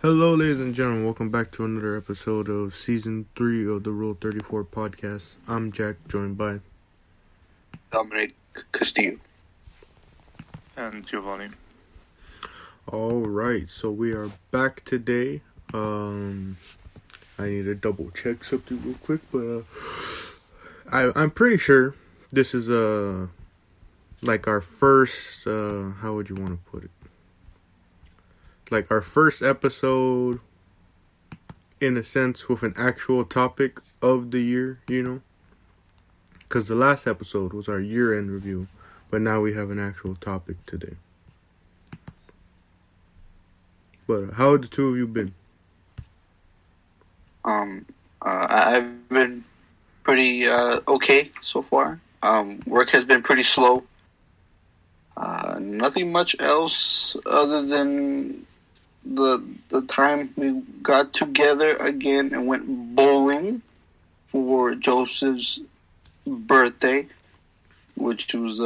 Hello, ladies and gentlemen. Welcome back to another episode of Season 3 of the Rule 34 podcast. I'm Jack, joined by Dominic Castillo. And Giovanni. Alright, so we are back today. I need to double check something real quick, but I'm pretty sure this is like our first, how would you want to put it? Like our first episode, in a sense, with an actual topic of the year, you know? Because the last episode was our year-end review, but now we have an actual topic today. But how have the two of you been? I've been pretty okay so far. Work has been pretty slow. Nothing much else other than the time we got together again and went bowling for Joseph's birthday, which was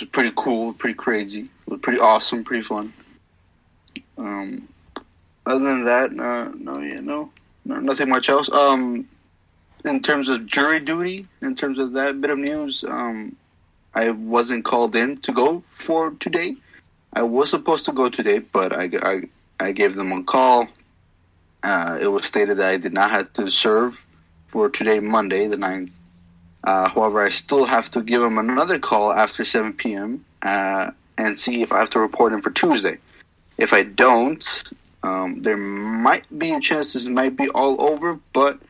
pretty cool, pretty crazy, it was pretty awesome, pretty fun. Other than that, no, nothing much else. In terms of jury duty, in terms of that bit of news, I wasn't called in to go for today. I was supposed to go today, but I gave them a call. It was stated that I did not have to serve for today, Monday, the 9th. However, I still have to give them another call after 7 p.m. And see if I have to report in for Tuesday. If I don't, there might be a chance this might be all over, but,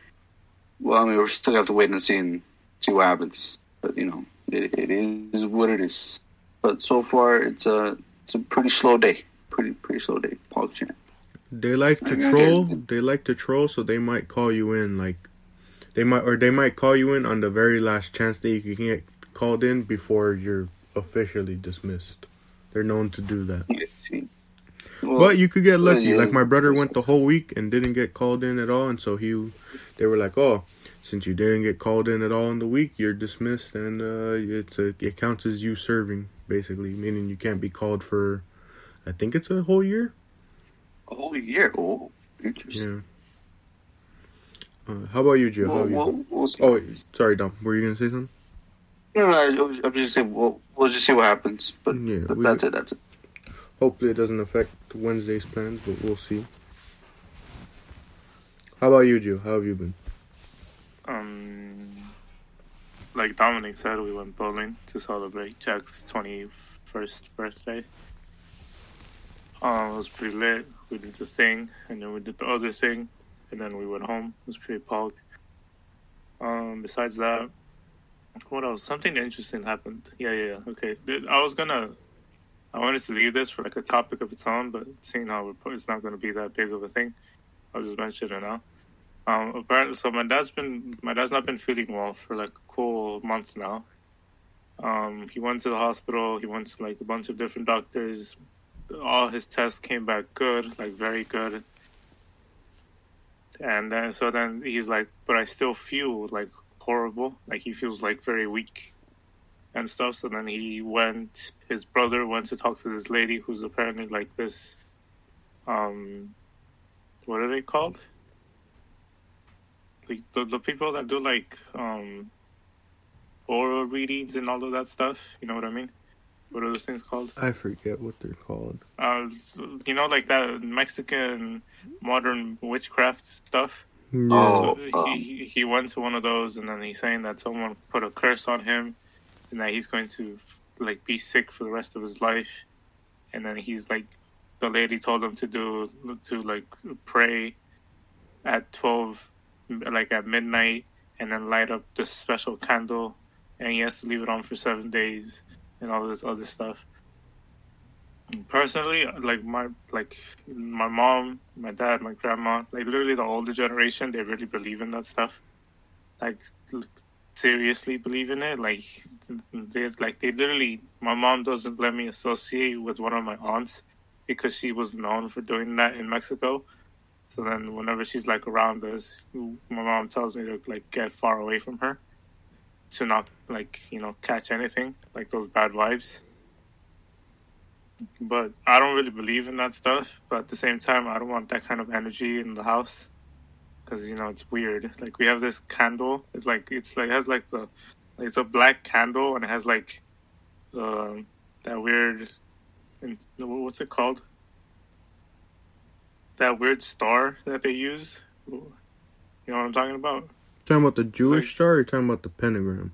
well, I mean, we're still have to wait and see what happens. But, you know, it is what it is. But so far, it's a pretty slow day. Pretty slow day. Paul Chan. They like to troll. They like to troll, so they might call you in. They might call you in on the very last chance that you can get called in before you're officially dismissed. They're known to do that. Yes. Well, but you could get lucky. Yeah, like my brother went the whole week and didn't get called in at all, and so they were like, "Oh, since you didn't get called in at all in the week, you're dismissed, and it counts as you serving, basically, meaning you can't be called for, I think it's a whole year." A whole year? Oh, interesting. Yeah. How about you, Joe? How have you? We'll see. Oh, wait, sorry, Dom. Were you gonna say something? No, I'm just saying we'll just see what happens. But Yeah, that's it. Hopefully it doesn't affect Wednesday's plans, but we'll see. How about you, Joe? How have you been? Like Dominic said, we went bowling to celebrate Jack's 21st birthday. It was pretty lit. We did the thing, and then we did the other thing, and then we went home. It was pretty pog. Besides that, what else? Something interesting happened. Yeah. Okay. I wanted to leave this for like a topic of its own, but seeing how it's not going to be that big of a thing, I'll just mention it now. Apparently, so my dad's not been feeling well for like a cool months now. He went to the hospital. He went to like a bunch of different doctors. All his tests came back good, like very good. And then he's like, but I still feel like horrible. Like he feels like very weak and stuff. So then his brother went to talk to this lady who's apparently like this, what are they called? Like the people that do like, oral readings and all of that stuff. You know what I mean? What are those things called? I forget what they're called. You know, like that Mexican modern witchcraft stuff. Yeah. So he went to one of those, and then he's saying that someone put a curse on him, and that he's going to like be sick for the rest of his life. And then he's like, the lady told him to pray at 12, like at midnight, and then light up this special candle, and he has to leave it on for 7 days, and all this other stuff. Personally, like my mom, my dad, my grandma, like literally the older generation, they really believe in that stuff. Like seriously believe in it. Like they literally, my mom doesn't let me associate with one of my aunts because she was known for doing that in Mexico. So then whenever she's like around us, my mom tells me to like get far away from her to not like, catch anything like those bad vibes. But I don't really believe in that stuff. But at the same time, I don't want that kind of energy in the house because it's weird. Like we have this candle. It has like it's a black candle and it has like that weird. What's it called? That weird star that they use. You know what I'm talking about? Talking about the Jewish star, or you're talking about the pentagram?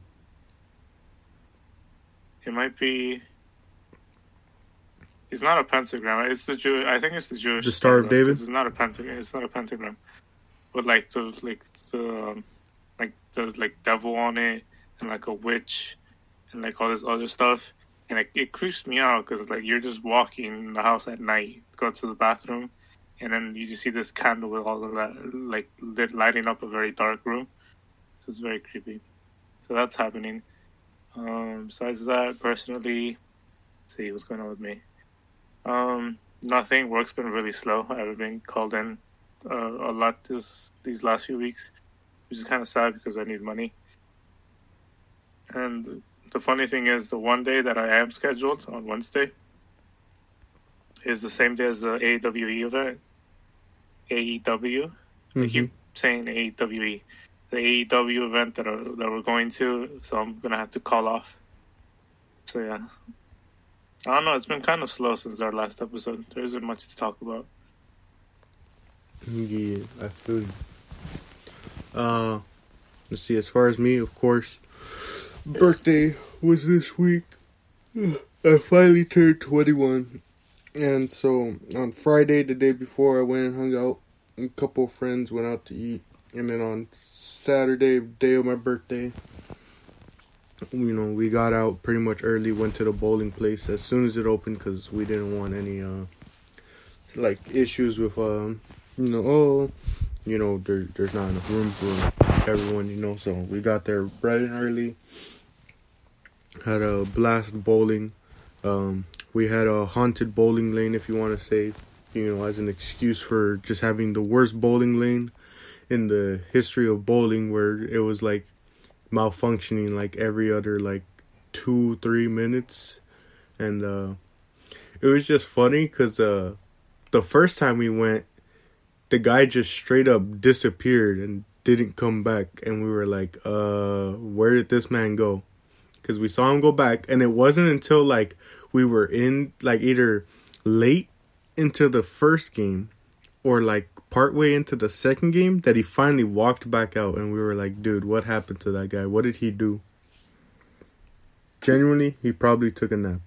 It might be. It's not a pentagram. It's the Jew. I think it's the Jewish. The Star of David. It's not a pentagram. It's not a pentagram. But like the devil on it, and like a witch, and like all this other stuff, and like it creeps me out because like you're just walking in the house at night, go to the bathroom, and then you just see this candle with all of that like lighting up a very dark room. So it's very creepy. So that's happening. Besides that, personally, let's see what's going on with me. Nothing. Work's been really slow. I haven't been called in a lot these last few weeks, which is kind of sad because I need money. And the funny thing is, the one day that I am scheduled on Wednesday is the same day as the AEWE event. AEW. Mm-hmm. I keep saying AEWE. The AEW event that we're going to, so I'm gonna have to call off. So yeah, I don't know. It's been kind of slow since our last episode. There isn't much to talk about. Yeah, I feel you. Let's see. As far as me, of course, birthday was this week. I finally turned 21, and so on Friday, the day before, I went and hung out. A couple of friends went out to eat, and then on Saturday, day of my birthday, we got out pretty much early, went to the bowling place as soon as it opened because we didn't want any issues with there's not enough room for everyone, so we got there bright and early, had a blast bowling. We had a haunted bowling lane, if you want to say, as an excuse for just having the worst bowling lane in the history of bowling, where it was like malfunctioning like every other 2-3 minutes. And it was just funny because the first time we went, the guy just straight up disappeared and didn't come back, and we were like, where did this man go? Because we saw him go back, and it wasn't until we were in either late into the first game or partway into the second game that he finally walked back out, and we were like, dude, what happened to that guy? What did he do? Genuinely, he probably took a nap.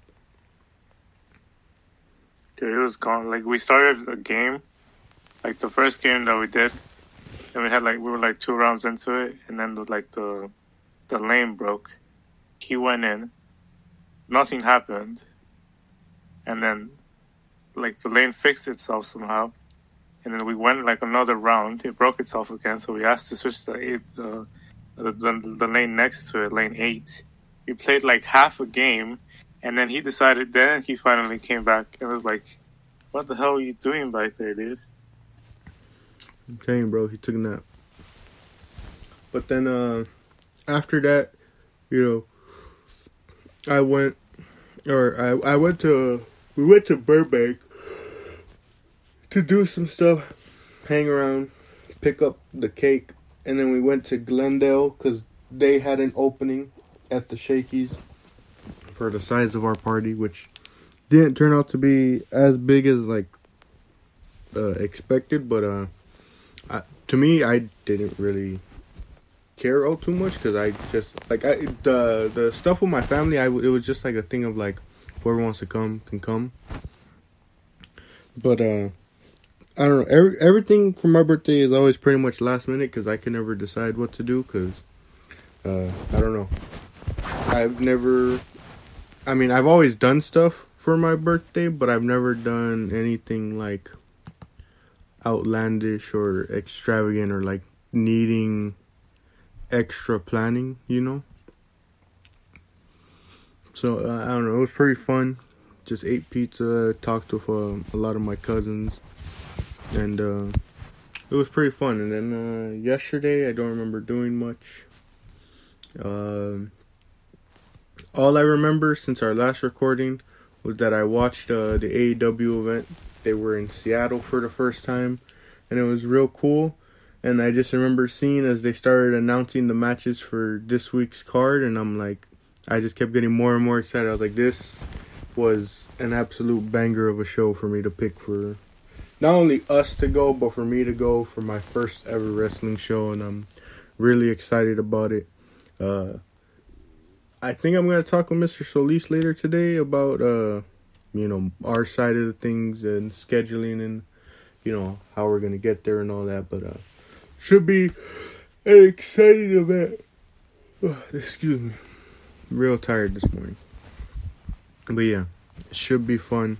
Dude, it was gone. We started a game, the first game that we did, and we had we were 2 rounds into it, and then the lane broke. He went in, nothing happened, and then the lane fixed itself somehow. And then we went another round. It broke itself again, so we asked to switch the lane next to it, lane 8. We played half a game, and then he decided. Then he finally came back and was like, "What the hell are you doing back there, dude?" I'm telling you, bro, he took a nap. But then after that, we went to Burbank to do some stuff, hang around, pick up the cake, and then we went to Glendale because they had an opening at the Shakey's for the size of our party, which didn't turn out to be as big as expected, but to me, I didn't really care all too much because I just the stuff with my family. It was just a thing of whoever wants to come can come, but I don't know. Everything for my birthday is always pretty much last minute because I can never decide what to do because I don't know. I've always done stuff for my birthday, but I've never done anything outlandish or extravagant or needing extra planning, So I don't know. It was pretty fun. Just ate pizza, talked with a lot of my cousins. And it was pretty fun. And then yesterday, I don't remember doing much. All I remember since our last recording was that I watched the AEW event. They were in Seattle for the first time, and it was real cool. And I just remember seeing as they started announcing the matches for this week's card, and I'm like, I just kept getting more and more excited. I was like, this was an absolute banger of a show for me to pick for not only us to go, but for me to go for my first ever wrestling show, and I'm really excited about it. I think I'm going to talk with Mr. Solis later today about, our side of the things and scheduling and, how we're going to get there and all that. But should be an exciting event. Excuse me. I'm real tired this morning. But yeah, it should be fun.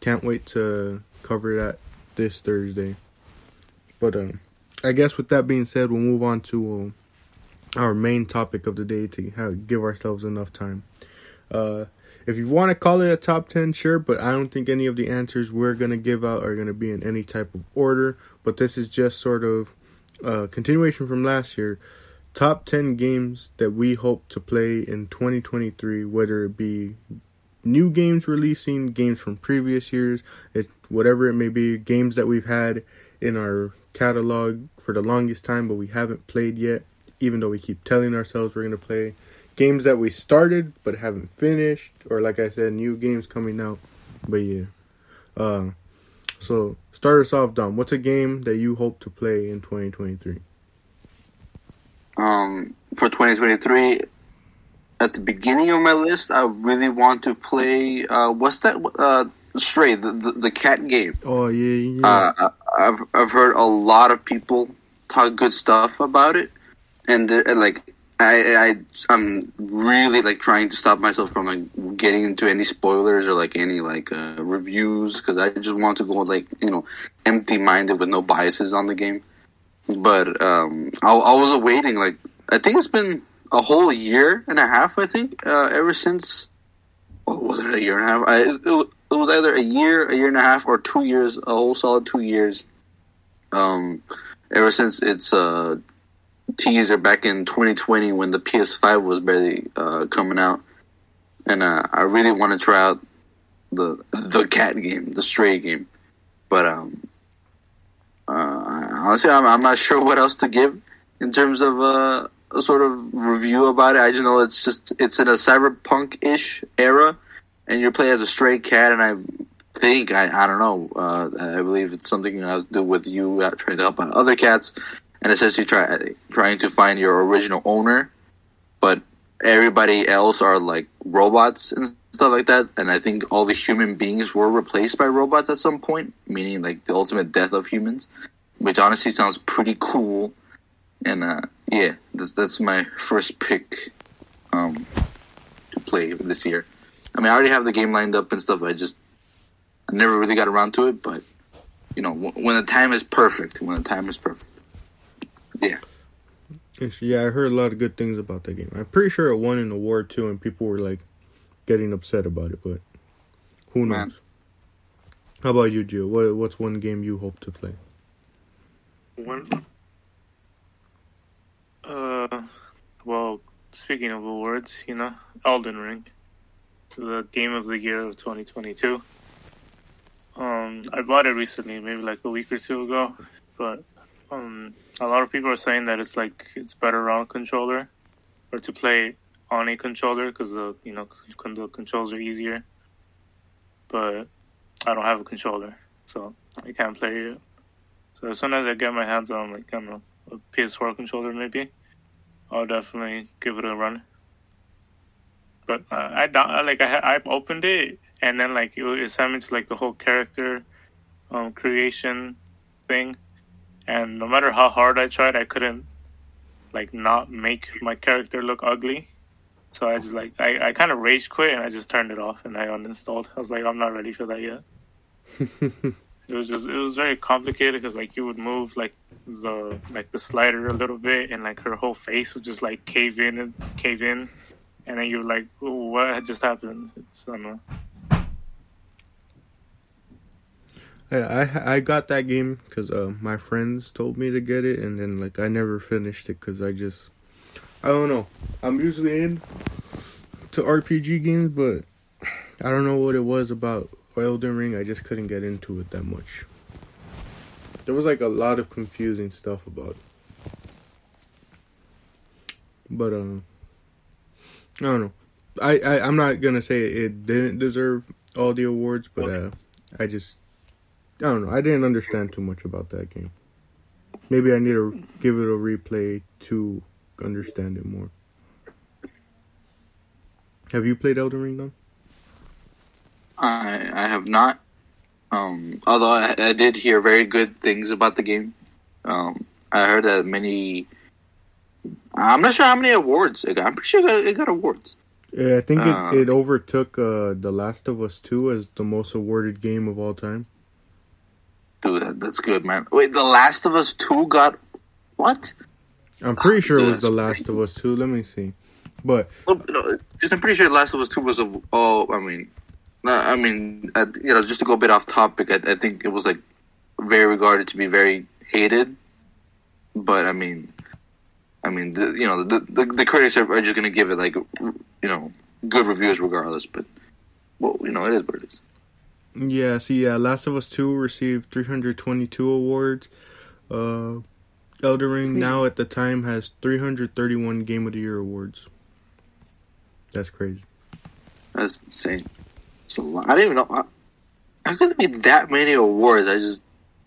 Can't wait to cover that this Thursday. But I guess with that being said, we'll move on to our main topic of the day to give ourselves enough time. If you want to call it a top 10, sure, but I don't think any of the answers we're going to give out are going to be in any type of order. But this is just sort of a continuation from last year. Top 10 games that we hope to play in 2023, whether it be new games releasing, games from previous years, whatever it may be, games that we've had in our catalog for the longest time but we haven't played yet, even though we keep telling ourselves we're going to play. Games that we started but haven't finished, or like I said, new games coming out. But yeah. So start us off, Dom. What's a game that you hope to play in 2023? For 2023, at the beginning of my list, I really want to play. What's that? Stray, the cat game. Oh yeah. I've heard a lot of people talk good stuff about it, and like I'm really like trying to stop myself from like getting into any spoilers or like any like reviews, because I just want to go like empty minded with no biases on the game. But I was awaiting, like, I think it's been a whole year and a half, I think, ever since, what was it, a year and a half? It was either a year and a half, or 2 years, a whole solid 2 years, ever since its teaser back in 2020 when the PS5 was barely coming out. And I really want to try out the cat game, the Stray game. But honestly, I'm not sure what else to give in terms of a sort of review about it. I just know it's in a cyberpunk-ish era, and you play as a stray cat. And I think I don't know. I believe it's something that has to do with you trying to help out other cats, and essentially trying to find your original owner. But everybody else are like robots and stuff like that. And I think all the human beings were replaced by robots at some point, meaning like the ultimate death of humans, which honestly sounds pretty cool. And yeah, that's my first pick to play this year. I mean, I already have the game lined up and stuff. I never really got around to it, but when the time is perfect. Yeah. Yeah, I heard a lot of good things about that game. I'm pretty sure it won an award too, and people were like getting upset about it, but who knows? Man. How about you, Gio? What's one game you hope to play? Well, speaking of awards, Elden Ring, the game of the year of 2022. I bought it recently, maybe like a week or two ago, but a lot of people are saying that it's better on controller, or to play on a controller, because the controls are easier. But I don't have a controller, so I can't play it. So as soon as I get my hands on a PS4 controller, maybe I'll definitely give it a run. But I opened it, and then it sent me to like the whole character creation thing. And no matter how hard I tried, I couldn't not make my character look ugly. So I just I kind of rage quit, and I just turned it off and I uninstalled. I was like, I'm not ready for that yet. It was very complicated, because you would move the slider a little bit, and her whole face would just cave in, and then you're like, what just happened? I don't know. I got that game because my friends told me to get it, and then I never finished it because I don't know. I'm usually in to RPG games, but I don't know what it was about Elden Ring. I just couldn't get into it that much. There was like a lot of confusing stuff about it. But I don't know. I'm not gonna say it didn't deserve all the awards, but I don't know. I didn't understand too much about that game. Maybe I need to give it a replay to understand it more. Have you played Elden Ring, though? I have not. Although I did hear very good things about the game. I heard that many. I'm not sure how many awards it got. I'm pretty sure it got awards. Yeah, I think it overtook The Last of Us 2 as the most awarded game of all time. Dude, that's good, man. Wait, The Last of Us 2 got what? I'm pretty sure it was The Last of Us 2. Let me see. But I'm pretty sure The Last of Us 2 was just to go a bit off topic, I think it was like very regarded to be very hated. But the critics are just gonna give it like good reviews regardless. But well, it is what it is. Yeah, Last of Us 2 received 322 awards. Elden Ring now at the time has 331 Game of the Year awards. That's crazy. That's insane. It's a lot. I didn't even know. How could there be that many awards?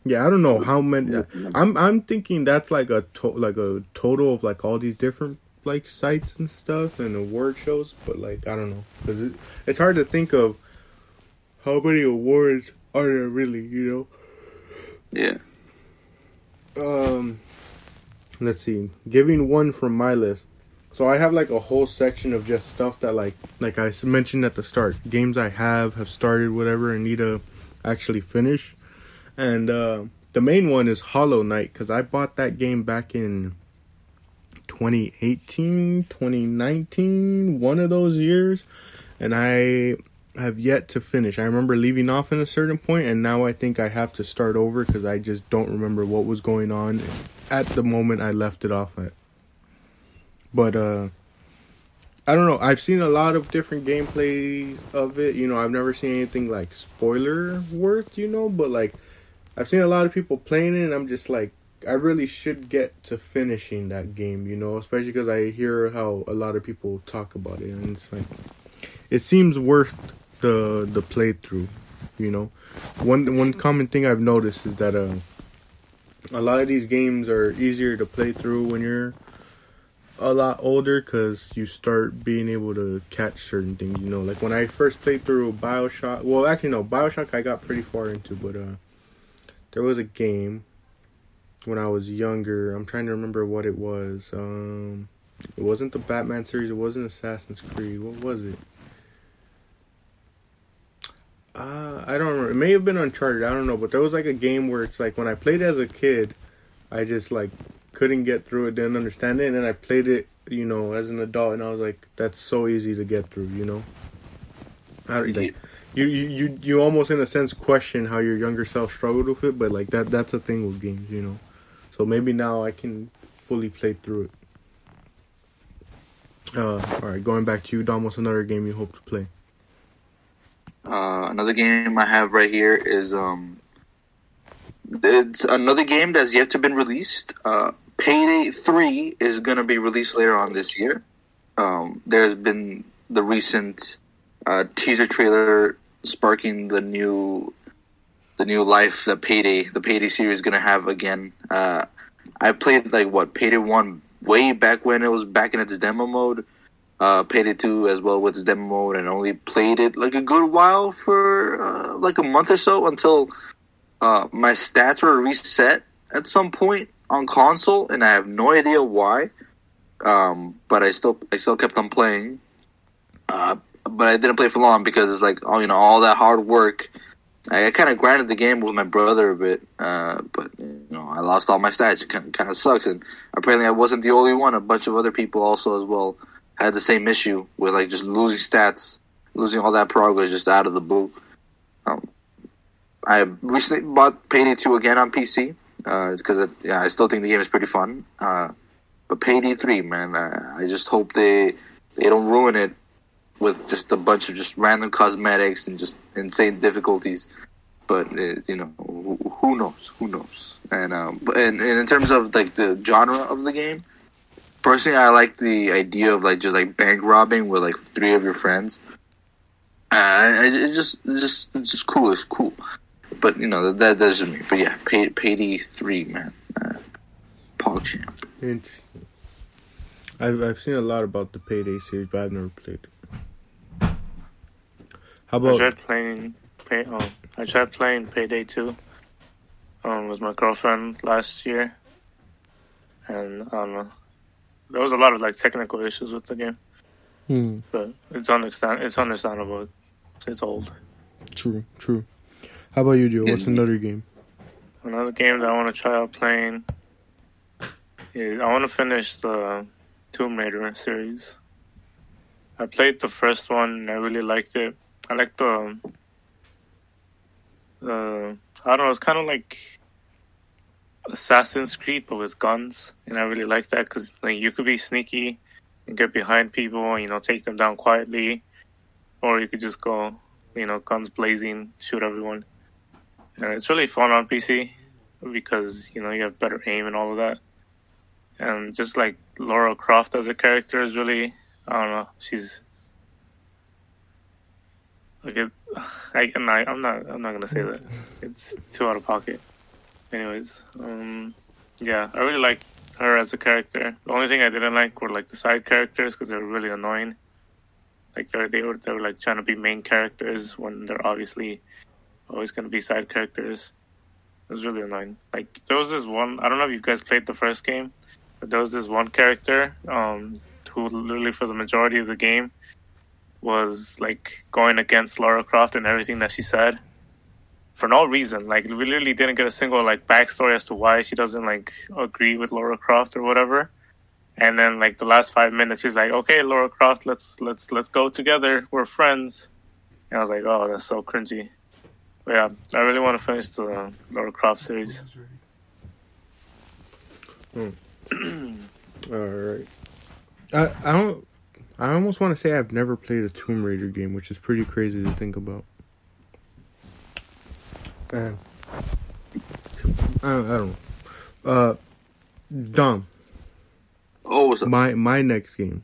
I don't know how many. I'm thinking that's like a total of like all these different like sites and stuff and award shows. But like I don't know, because it's hard to think of how many awards are there really. Yeah. Let's see. Giving one from my list. So I have like a whole section of just stuff that like I mentioned at the start, games I have started, whatever, and need to actually finish. And the main one is Hollow Knight, because I bought that game back in 2018, 2019, one of those years, and I have yet to finish. I remember leaving off in a certain point, and now I think I have to start over because I just don't remember what was going on at the moment I left it off at. But I don't know. I've seen a lot of different gameplays of it. I've never seen anything like spoiler worth, but like I've seen a lot of people playing it, and I'm just like, I really should get to finishing that game, especially because I hear how a lot of people talk about it, and it's like, it seems worth the playthrough, One common thing I've noticed is that a lot of these games are easier to play through when you're a lot older, because you start being able to catch certain things, like when I first played through BioShock. Well, actually no, BioShock I got pretty far into, but there was a game when I was younger. I'm trying to remember what it was. It wasn't the Batman series, it wasn't Assassin's Creed. What was it? I don't remember. It may have been Uncharted, I don't know, but there was like a game where it's like when I played as a kid, I just like couldn't get through it, didn't understand it, and then I played it, as an adult, and I was like, that's so easy to get through, You almost in a sense question how your younger self struggled with it, but like that's a thing with games, So maybe now I can fully play through it. Alright, going back to you, Dom, what's another game you hope to play? Another game I have right here is it's another game that's yet to been released. Payday 3 is going to be released later on this year. There's been the recent teaser trailer sparking the new life that the Payday series is going to have again. I played Payday 1 way back when it was back in its demo mode. Payday 2 as well with its demo mode, and only played it like a good while for like a month or so until my stats were reset at some point on console, and I have no idea why. But I still kept on playing. But I didn't play for long because it's like all that hard work. I kind of grinded the game with my brother a bit, but I lost all my stats. It kind of sucks, and apparently I wasn't the only one. A bunch of other people also as well had the same issue with like just losing stats, losing all that progress just out of the blue. I recently bought Payday 2 again on PC because I still think the game is pretty fun. But Payday 3, man, I just hope they don't ruin it with just a bunch of just random cosmetics and just insane difficulties. But who knows? Who knows? And in terms of like the genre of the game, personally, I like the idea of like just like bank robbing with like 3 of your friends. It's just cool. It's cool. But that's just me. But yeah, Payday 3, man. PogChamp. Interesting. I've seen a lot about the Payday series, but I've never played it. How about? I tried playing Payday 2. With my girlfriend last year, and I don't know. There was a lot of like technical issues with the game, but it's understandable. It's old. True. How about you, Joe? What's another game? Another game that I want to try out playing is I want to finish the Tomb Raider series. I played the first one and I really liked it. I like the I don't know, it's kind of like Assassin's Creed but with guns, and I really like that because like you could be sneaky and get behind people and take them down quietly, or you could just go guns blazing, shoot everyone. And it's really fun on PC because you have better aim and all of that. And just like Lara Croft as a character is really, I don't know, she's like I'm not gonna say that. It's too out of pocket. Anyways, yeah, I really like her as a character. The only thing I didn't like were like the side characters because they were really annoying. Like they were like trying to be main characters when they're obviously always going to be side characters. It was really annoying. Like there was this one. I don't know if you guys played the first game, but there was this one character who literally for the majority of the game was like going against Lara Croft and everything that she said for no reason. Like we literally didn't get a single like backstory as to why she doesn't like agree with Lara Croft or whatever. And then like the last 5 minutes, she's like, "Okay, Lara Croft, let's go together. We're friends." And I was like, "Oh, that's so cringy." But yeah, I really want to finish the Lara Croft series. All right. I almost want to say I've never played a Tomb Raider game, which is pretty crazy to think about. I don't know. Dom. Oh, what's up? My next game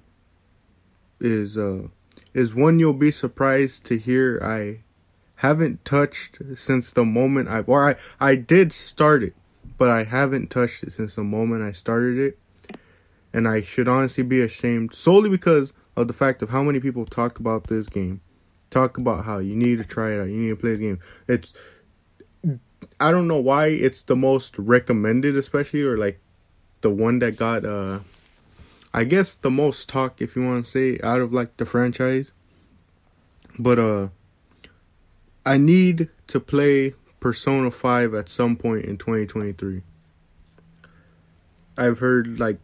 is one you'll be surprised to hear I haven't touched since the moment I did start it, but I haven't touched it since the moment I started it. And I should honestly be ashamed solely because of the fact of how many people talk about this game. Talk about how you need to try it out, you need to play the game. I don't know why it's the most recommended, especially, or like the one that got I guess the most talk, if you want to say, out of like the franchise. But I need to play Persona 5 at some point in 2023. I've heard like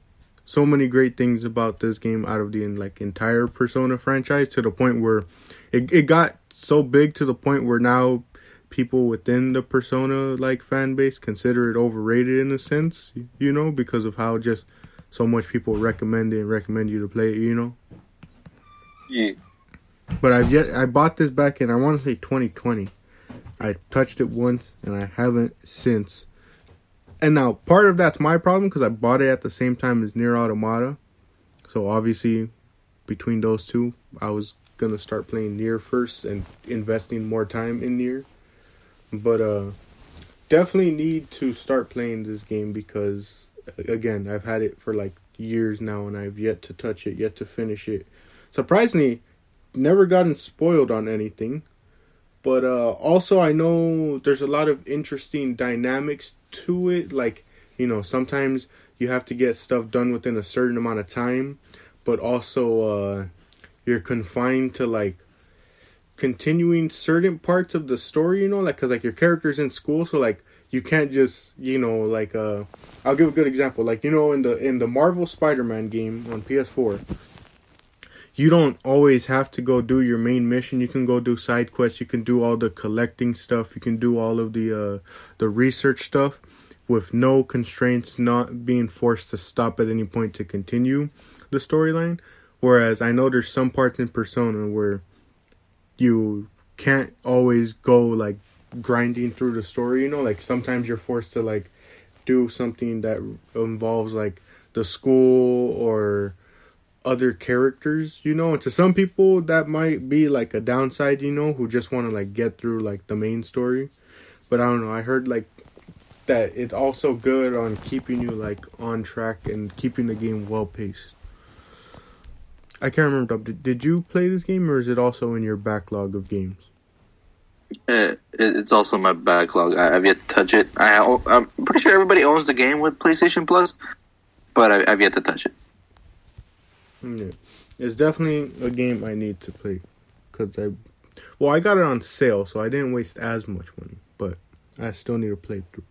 so many great things about this game out of the like entire Persona franchise, to the point where it got so big to the point where now people within the Persona like fan base consider it overrated in a sense, because of how just so much people recommend you to play it, Yeah. But I bought this back in, I want to say 2020. I touched it once and I haven't since. And now part of that's my problem because I bought it at the same time as Nier Automata. So obviously between those two, I was gonna start playing Nier first and investing more time in Nier. But definitely need to start playing this game because, again, I've had it for like years now and I've yet to touch it, yet to finish it. Surprisingly, never gotten spoiled on anything. But also I know there's a lot of interesting dynamics to it. Like, sometimes you have to get stuff done within a certain amount of time. But also you're confined to like continuing certain parts of the story, like, because like your character's in school, so like you can't just like I'll give a good example, like in the Marvel Spider-Man game on PS4, you don't always have to go do your main mission. You can go do side quests, you can do all the collecting stuff, you can do all of the research stuff with no constraints, not being forced to stop at any point to continue the storyline. Whereas I know there's some parts in Persona where you can't always go like grinding through the story, you know, like sometimes you're forced to like do something that involves like the school or other characters, you know, and to some people that might be like a downside, you know, who just want to like get through like the main story. But I don't know, I heard like that it's also good on keeping you like on track and keeping the game well paced. I can't remember. Did you play this game, or is it also in your backlog of games? It's also my backlog. I've yet to touch it. I'm pretty sure everybody owns the game with PlayStation Plus, but I've yet to touch it. Yeah. It's definitely a game I need to play. I got it on sale, so I didn't waste as much money, but I still need to play through.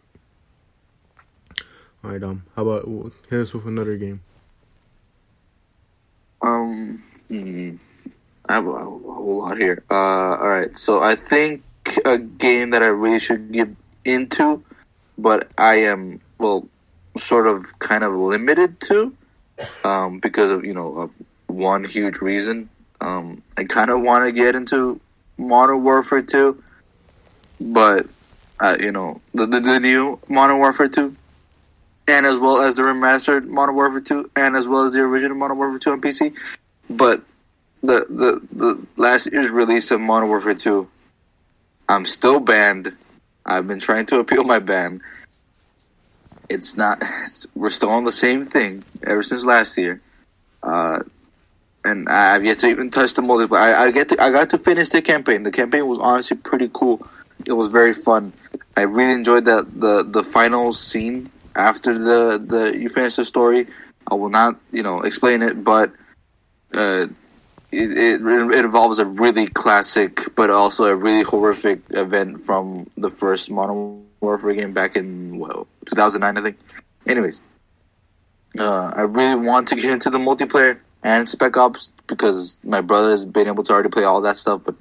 Alright, how about hit us with another game? I have a whole lot here. Alright, so I think a game that I really should get into, but I am, sort of kind of limited to, because of, of one huge reason. I kind of want to get into Modern Warfare 2, but, the new Modern Warfare 2, and as well as the remastered Modern Warfare 2, and as well as the original Modern Warfare 2 on PC. But the last year's release of Modern Warfare 2, I'm still banned. I've been trying to appeal my ban. We're still on the same thing ever since last year. And I've yet to even touch the multiplayer. I got to finish the campaign. The campaign was honestly pretty cool. It was very fun. I really enjoyed the final scene after you finish the story. I will not, explain it, but it involves a really classic, but also a really horrific event from the first Modern Warfare game back in 2009, I think. Anyways, I really want to get into the multiplayer and Spec Ops because my brother's been able to already play all that stuff, but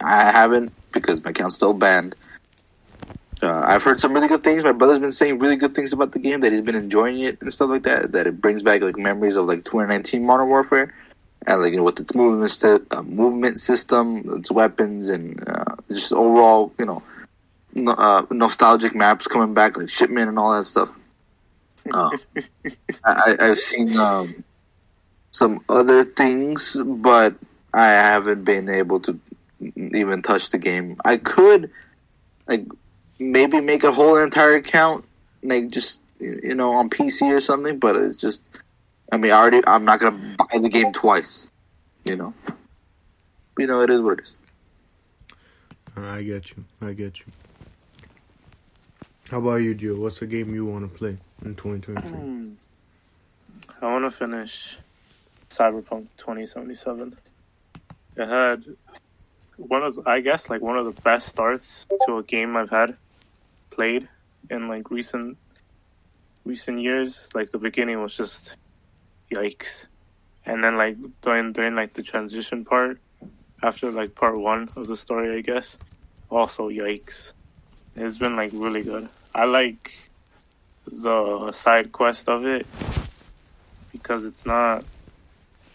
I haven't because my account's still banned. I've heard some really good things. My brother's been saying really good things about the game, that he's been enjoying it and stuff like that. That it brings back like memories of like 2019 Modern Warfare, and like with its movement system, its weapons, and just overall nostalgic maps coming back, like Shipment and all that stuff. I've seen some other things, but I haven't been able to even touch the game. I could maybe make a whole entire account, like just on PC or something. But it's just, I'm not gonna buy the game twice. It is what it is. I get you. How about you, Joe? What's a game you want to play in 2023? I want to finish Cyberpunk 2077. It had one of the best starts to a game I've had played in like recent years. Like the beginning was just yikes, and then like during like the transition part after like part one of the story, I guess, also yikes. It's been like really good. I like the side quest of it because it's not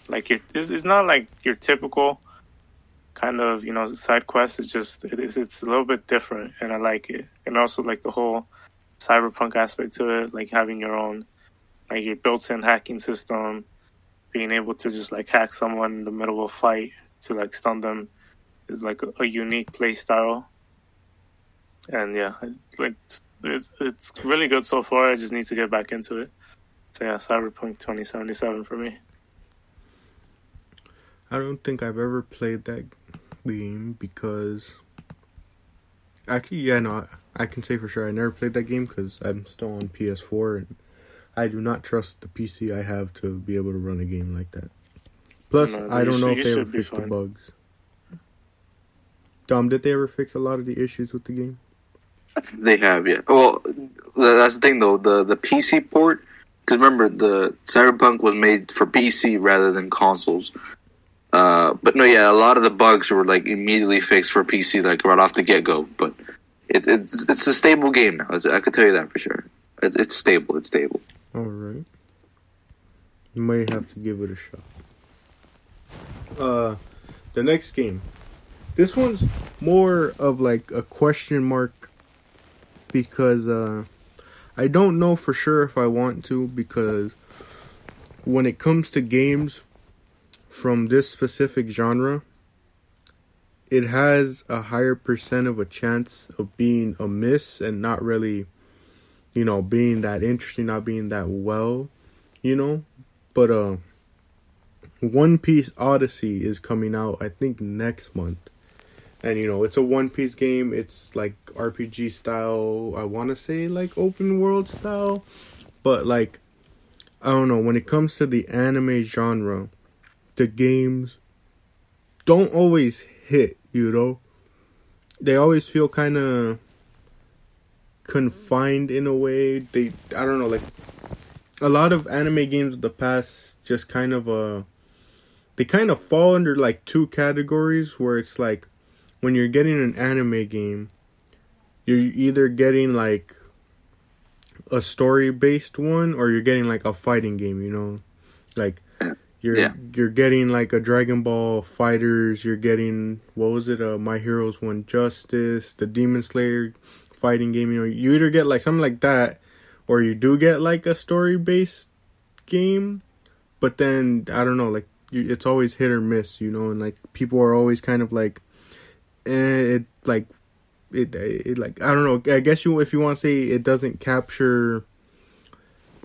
like it's not like your typical kind of side quest. It's a little bit different, and I like it. And also like the whole cyberpunk aspect to it, like having your own like your built-in hacking system, being able to just like hack someone in the middle of a fight to like stun them is like a unique play style. And yeah, it's really good so far. I just need to get back into it. So yeah, Cyberpunk 2077 for me. I don't think I've ever played that game because... Actually, yeah, no, I can say for sure I never played that game because I'm still on PS4 and I do not trust the PC I have to be able to run a game like that. Plus, I don't know if they ever fixed the bugs. Dom, did they ever fix a lot of the issues with the game? They have, yeah. Well, that's the thing, though. The PC port, because remember, the Cyberpunk was made for PC rather than consoles. But no, yeah, a lot of the bugs were like immediately fixed for PC, like right off the get go. But it's a stable game now. I could tell you that for sure. It's stable. It's stable. All right. You may have to give it a shot. The next game. This one's more of like a question mark because I don't know for sure if I want to, because when it comes to games from this specific genre, it has a higher percent of a chance of being a miss and not really, being that interesting, not being that well, But One Piece Odyssey is coming out, I think, next month. And, it's a One Piece game. It's like RPG style. I want to say like open world style. But like, I don't know. When it comes to the anime genre, the games don't always hit, They always feel kind of confined in a way. I don't know, like, a lot of anime games of the past just kind of, they kind of fall under like two categories, where it's like, when you're getting an anime game, you're either getting like a story-based one, or you're getting like a fighting game, like you're getting like a Dragon Ball Fighters, you're getting, what was it, My Heroes One Justice, the Demon Slayer fighting game, you either get like something like that, or you do get like a story-based game, but then I don't know, like it's always hit or miss, and like people are always kind of like, it like I don't know. I guess if you want to say it doesn't capture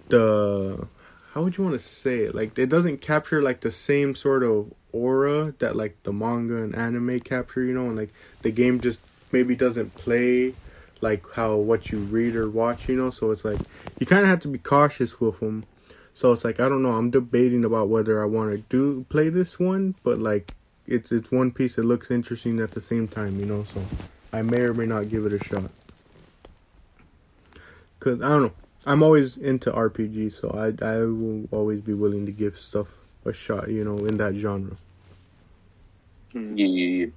the, how would you want to say it? Like, it doesn't capture like the same sort of aura that like the manga and anime capture, and like the game just maybe doesn't play like how what you read or watch, So it's like you kind of have to be cautious with them. So it's like, I don't know. I'm debating about whether I want to play this one, but like it's One Piece. It looks interesting at the same time, So I may or may not give it a shot. Cause I don't know. I'm always into RPG, so I will always be willing to give stuff a shot, in that genre. Yeah.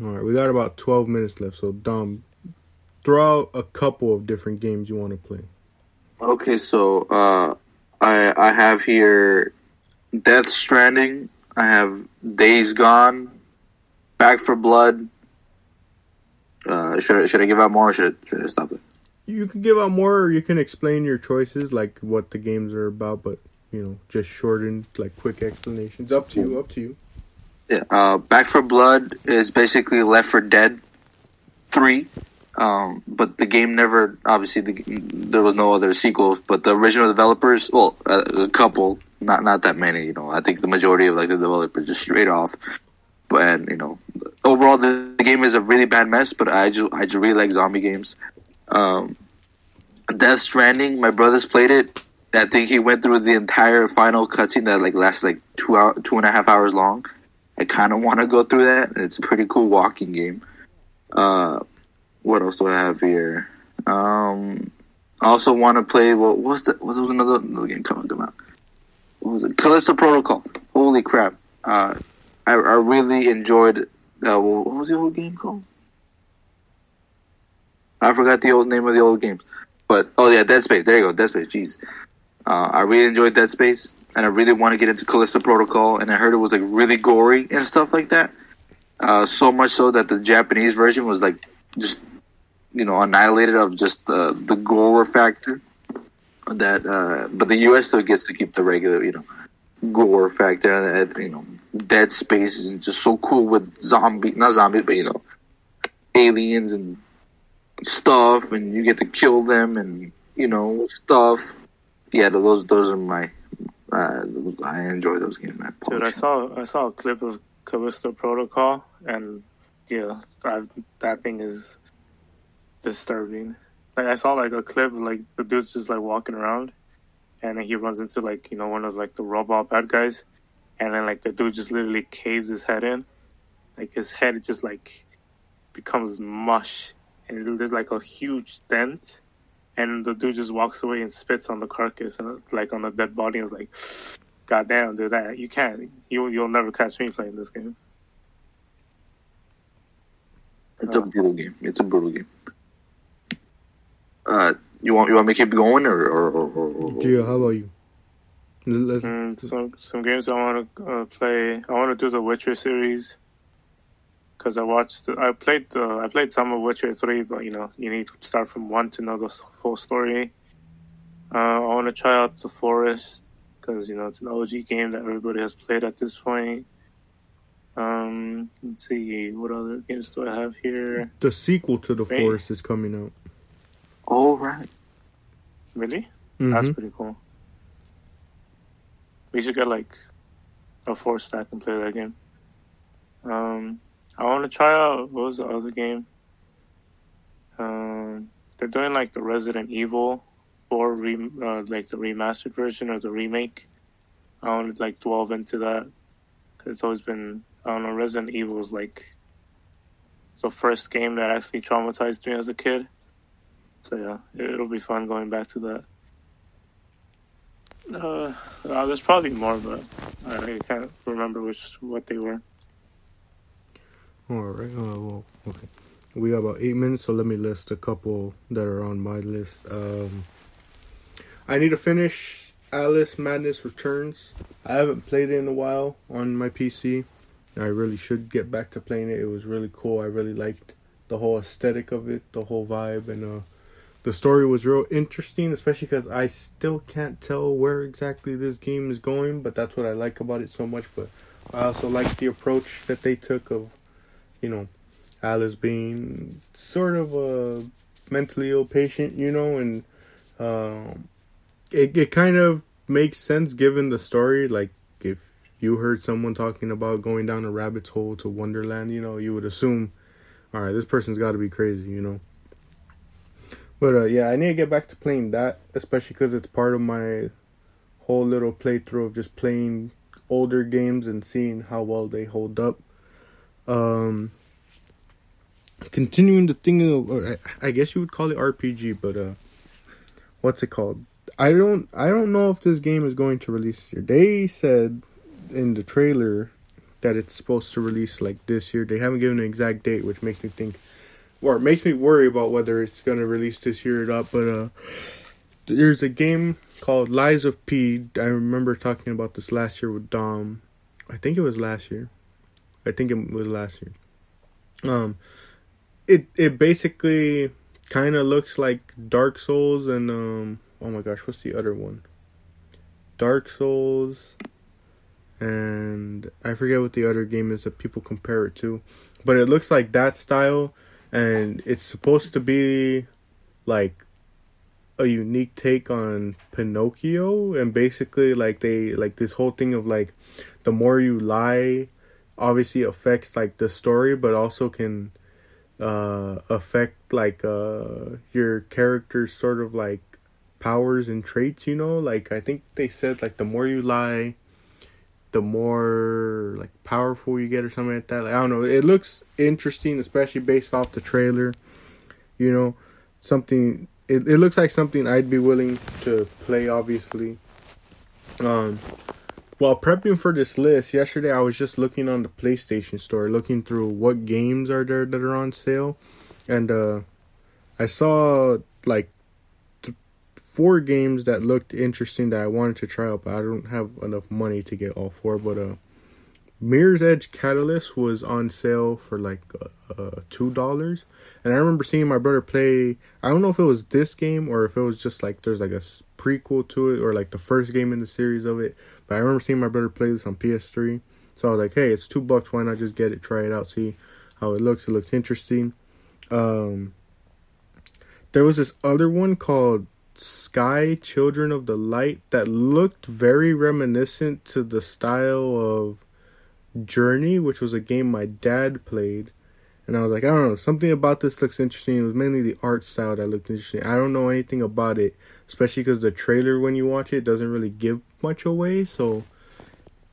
All right, we got about 12 minutes left, so Dom, throw out a couple of different games you want to play. Okay, so I have here Death Stranding. I have Days Gone, Back for Blood. Should I give out more, or should I stop it? You can give out more, or you can explain your choices, like what the games are about, but just shortened, like quick explanations. Up to you. Yeah. Back for Blood is basically Left 4 Dead 3. But the game never, obviously, there was no other sequel. But the original developers, well, a couple, not that many. I think the majority of like the developers just straight off. But overall, the game is a really bad mess. But I just really like zombie games. Death Stranding, my brother's played it. I think he went through the entire final cutscene that like lasted like 2.5 hours long. I kind of want to go through that, and it's a pretty cool walking game. What else do I have here? I also want to play. What was another game coming out? What was it? Callisto Protocol. Holy crap! I really enjoyed. What was the old game called? I forgot the old name of the old games. But Dead Space. There you go, Dead Space. Jeez, I really enjoyed Dead Space, and I really want to get into Callisto Protocol. And I heard it was like really gory and stuff like that. So much so that the Japanese version was like just annihilated of just the gore factor. That but the US still gets to keep the regular gore factor. And Dead Space is just so cool with not zombies, but aliens and stuff, and you get to kill them and stuff. Yeah, those are my. I enjoy those games, man. Dude, I saw a clip of Callisto Protocol, and that thing is disturbing. Like, I saw like a clip, like the dude's just like walking around, and then he runs into like one of like the robot bad guys, and then like the dude just literally caves his head in, like his head just like becomes mush, and there's like a huge dent, and the dude just walks away and spits on the carcass and like on the dead body, and is like, "God damn, dude, that you'll never catch me playing this game." It's a brutal game. You want me to keep going or Gio, how about you? Some games I want to play. I want to do the Witcher series because I played some of Witcher 3, but you need to start from 1 to know the whole story. I want to try out The Forest because it's an OG game that everybody has played at this point. Let's see, what other games do I have here? The sequel to The Forest is coming out. Oh, right. Really? Mm-hmm. That's pretty cool. We should get like a 4-stack and play that game. I want to try out, what was the other game? They're doing like the Resident Evil 4 like the remastered version or the remake. I want to like delve into that. It's always been, I don't know, Resident Evil is like the first game that actually traumatized me as a kid. So yeah, it'll be fun going back to that. There's probably more, but I can't remember what they were. All right. Well, okay. We got about 8 minutes, so let me list a couple that are on my list. I need to finish Alice Madness Returns. I haven't played it in a while on my PC. I really should get back to playing it. It was really cool. I really liked the whole aesthetic of it, the whole vibe, and the story was real interesting, especially because I still can't tell where exactly this game is going, but that's what I like about it so much. But I also like the approach that they took of, Alice being sort of a mentally ill patient, and it kind of makes sense given the story. Like, if you heard someone talking about going down a rabbit's hole to Wonderland, you would assume, all right, this person's got to be crazy, But yeah, I need to get back to playing that, especially because it's part of my whole little playthrough of just playing older games and seeing how well they hold up. Continuing the thing of, I guess you would call it RPG, but what's it called? I don't know if this game is going to release this year. They said in the trailer that it's supposed to release like this year. They haven't given an exact date, which makes me think, or it makes me worry about whether it's going to release this year or not. But there's a game called Lies of P. I remember talking about this last year with Dom. I think it was last year. It basically kind of looks like Dark Souls and oh my gosh, what's the other one? Dark Souls, and I forget what the other game is that people compare it to, but it looks like that style, and it's supposed to be like a unique take on Pinocchio, and basically like this whole thing of like the more you lie obviously affects like the story, but also can affect like your character's sort of like powers and traits, like I think they said like the more you lie, the more like powerful you get or something like that. Like, I don't know, it looks interesting, especially based off the trailer. Something it looks like something I'd be willing to play, obviously. While prepping for this list yesterday, I was just looking on the PlayStation Store, looking through what games are there that are on sale, and I saw like 4 games that looked interesting that I wanted to try out, but I don't have enough money to get all 4. But Mirror's Edge Catalyst was on sale for like $2, and I remember seeing my brother play. I don't know if it was this game or if it was just like there's like a prequel to it or like the first game in the series of it. But I remember seeing my brother play this on PS3, so I was like, hey, it's $2. Why not just get it, try it out, see how it looks? It looks interesting. There was this other one called Sky Children of the Light that looked very reminiscent to the style of Journey, which was a game my dad played, and I was like, I don't know, something about this looks interesting. It was mainly the art style that looked interesting. I don't know anything about it, especially because the trailer, when you watch it, doesn't really give much away. So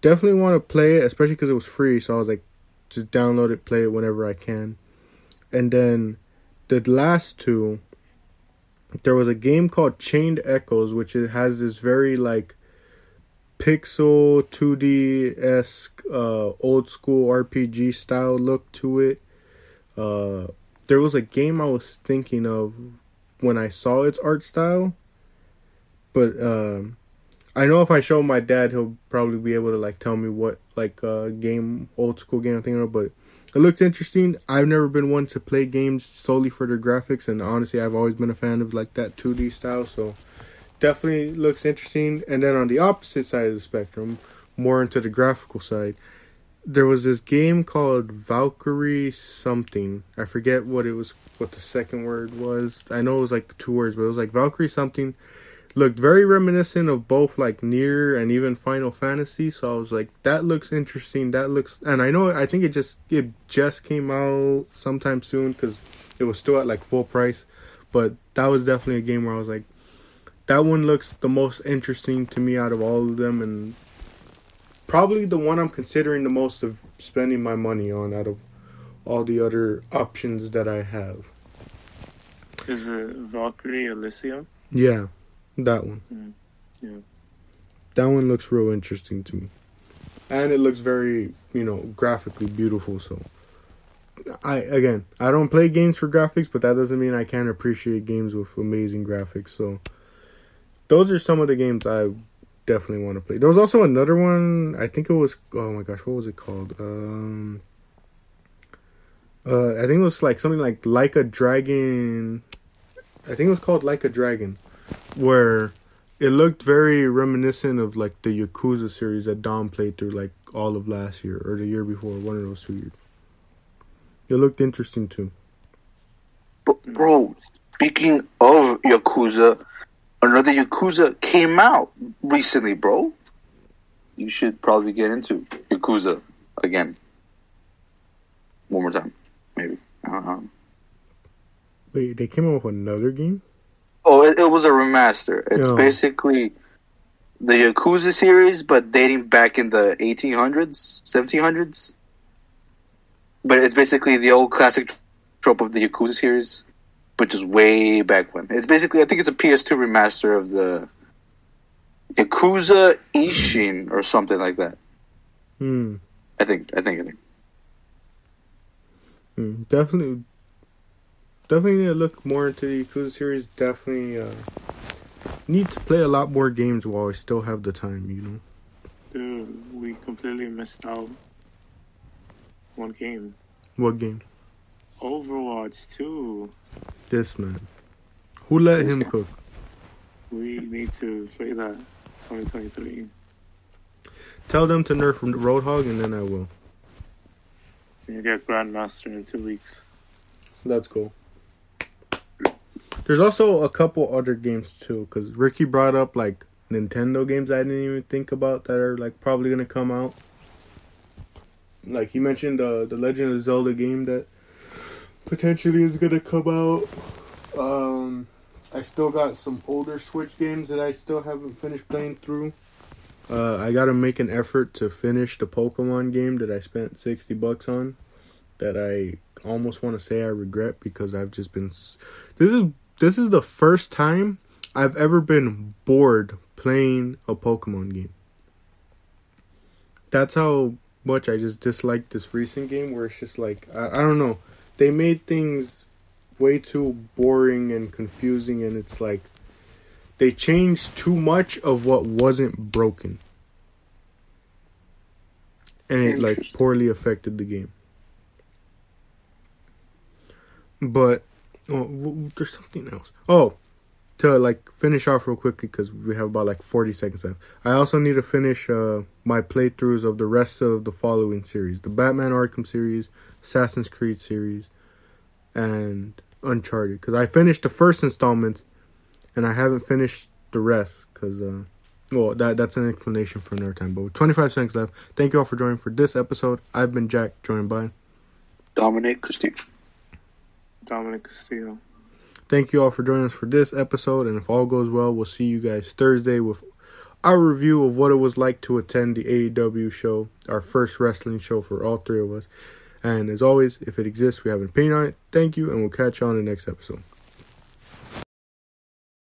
definitely want to play it, especially because it was free. So I was like, just download it, play it whenever I can. And then the last 2, there was a game called Chained Echoes, which it has this very like pixel 2D-esque old school RPG style look to it. There was a game I was thinking of when I saw its art style, but I know if I show my dad, he'll probably be able to like tell me what like old school game I'm thinking of, but it looks interesting. I've never been one to play games solely for their graphics, and honestly, I've always been a fan of like that 2D style, so definitely looks interesting. And then on the opposite side of the spectrum, more into the graphical side, there was this game called Valkyrie something. I forget what the second word was. I know it was like 2 words, but it was like Valkyrie something. Looked very reminiscent of both like Nier and even Final Fantasy, so I was like, that looks interesting. And I think it just came out sometime soon because it was still at like full price, but that was definitely a game where I was like, that one looks the most interesting to me out of all of them, and probably the one I'm considering the most of spending my money on out of all the other options that I have. Is it Valkyrie Elysium? Yeah. That one. Yeah. That one looks real interesting to me. And it looks very, graphically beautiful. So, I don't play games for graphics, but that doesn't mean I can't appreciate games with amazing graphics. So, those are some of the games I definitely want to play. There was also another one, I think it was, oh my gosh, what was it called? I think it was like something like a Dragon. I think it was called Like a Dragon, where it looked very reminiscent of like the Yakuza series that Dom played through like all of last year or the year before, one of those 2 years. It looked interesting too. Bro, speaking of Yakuza, another Yakuza came out recently, bro. You should probably get into Yakuza again. One more time, maybe. Wait, they came out with another game? Oh, it was a remaster. It's basically the Yakuza series, but dating back in the 1800s, 1700s. But it's basically the old classic trope of the Yakuza series, but just way back when. It's basically, I think it's a PS2 remaster of the Yakuza Ishin or something like that. I think. Definitely need to look more into the Yakuza series. Definitely need to play a lot more games while I still have the time, Dude, we completely missed out one game. What game? Overwatch 2. This man. Who let him cook? We need to play that 2023. Tell them to nerf Roadhog and then I will. You get Grandmaster in 2 weeks. That's cool. There's also a couple other games too, because Ricky brought up like Nintendo games I didn't even think about that are like probably gonna come out. Like he mentioned the Legend of Zelda game that potentially is gonna come out. I still got some older Switch games that I still haven't finished playing through. I gotta make an effort to finish the Pokemon game that I spent $60 on. That I almost want to say I regret because I've just been. This is the first time I've ever been bored playing a Pokemon game. That's how much I just disliked this recent game, where it's just like, I don't know. They made things way too boring and confusing, and it's like they changed too much of what wasn't broken. And it like poorly affected the game. But there's something else. Oh, to like finish off real quickly because we have about like 40 seconds left. I also need to finish my playthroughs of the rest of the following series: the Batman Arkham series, Assassin's Creed series, and Uncharted. Because I finished the first installment, and I haven't finished the rest. Because that's an explanation for another time. But with 25 seconds left, thank you all for joining for this episode. I've been Jack, joined by Dominic Castillo. Thank you all for joining us for this episode, and if all goes well, we'll see you guys Thursday with our review of what it was like to attend the AEW show, our first wrestling show for all three of us. And as always, if it exists, we have an opinion on it. Thank you, and we'll catch you on the next episode.